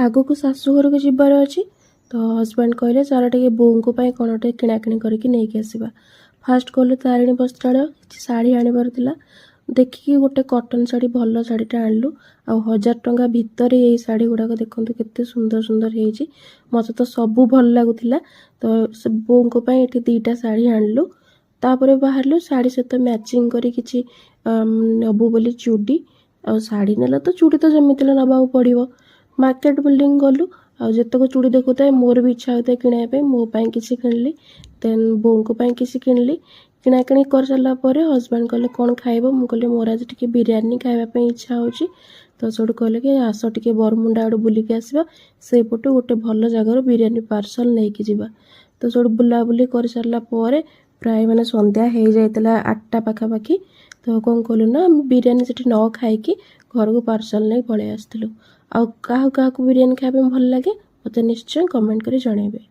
ଆଗକୁ ଶାଶୁଘରକୁ ଯିବାର ଅଛି ତ ହଜବେଣ୍ଡ କହିଲେ ଚାଲ ଟିକେ ବୋଉଙ୍କ ପାଇଁ କ'ଣ ଗୋଟେ କିଣାକିଣି କରିକି ନେଇକି ଆସିବା। ଫାଷ୍ଟ ଗଲୁ ତାରିଣୀ ବସ୍ତ୍ରାଳୟ, କିଛି ଶାଢ଼ୀ ଆଣିବାର ଥିଲା। ଦେଖିକି ଗୋଟେ କଟନ୍ ଶାଢ଼ୀ ଭଲ ଶାଢ଼ୀଟା ଆଣିଲୁ। ଆଉ 1000 ଟଙ୍କା ଭିତରେ ଏଇ ଶାଢ଼ୀ ଗୁଡ଼ାକ ଦେଖନ୍ତୁ କେତେ ସୁନ୍ଦର ସୁନ୍ଦର ହେଇଛି। ମୋତେ ତ ସବୁ ଭଲ ଲାଗୁଥିଲା। ତ ସେ ବୋଉଙ୍କ ପାଇଁ ଏଠି 2ଟା ଶାଢ଼ୀ ଆଣିଲୁ। ତାପରେ ବାହାରିଲୁ ଶାଢ଼ୀ ସହିତ ମ୍ୟାଚିଂ କରି କିଛି ନେବୁ ବୋଲି ଚୁଡ଼ି। ଆଉ ଶାଢ଼ୀ ନେଲେ ତ ଚୁଡ଼ି ତ ଯେମିତି ହେଲେ ନେବାକୁ ପଡ଼ିବ। ମାର୍କେଟ ବିଲ୍ଡିଂ ଗଲୁ। ଆଉ ଯେତେକ ଚୁଡ଼ି ଦେଖୁଥାଏ ମୋର ବି ଇଚ୍ଛା ହେଉଥାଏ କିଣିବା ପାଇଁ। ମୋ ପାଇଁ କିଛି କିଣିଲି, ଦେନ୍ ବୋଉଙ୍କ ପାଇଁ କିଛି କିଣିଲି। କିଣାକିଣି କରିସାରିଲା ପରେ ହଜବେଣ୍ଡ କହିଲେ କ'ଣ ଖାଇବ? ମୁଁ କହିଲି ମୋର ଆଜି ଟିକେ ବିରିୟାନୀ ଖାଇବା ପାଇଁ ଇଚ୍ଛା ହେଉଛି। ତ ସେଇଠୁ କହିଲେ କି ଆସ ଟିକେ ବରମୁଣ୍ଡା ଆଡ଼ୁ ବୁଲିକି ଆସିବା, ସେଇପଟୁ ଗୋଟେ ଭଲ ଜାଗାରୁ ବିରିୟାନୀ ପାର୍ସଲ ନେଇକି ଯିବା। ତ ସେଇଠୁ ବୁଲାବୁଲି କରିସାରିଲା ପରେ ପ୍ରାୟ ମାନେ ସନ୍ଧ୍ୟା ହେଇଯାଇଥିଲା 8ଟା ପାଖାପାଖି। ତ କ'ଣ କଲୁ ନା ଆମେ ବିରିୟାନୀ ସେଠି ନ ଖାଇକି ଘରକୁ ପାର୍ସଲ ନେଇ ପଳେଇ ଆସିଥିଲୁ। ଆଉ କାହାକୁ ବିରିୟାନୀ ଖାଇବା ପାଇଁ ଭଲ ଲାଗେ ମୋତେ ନିଶ୍ଚୟ କମେଣ୍ଟ କରି ଜଣାଇବେ।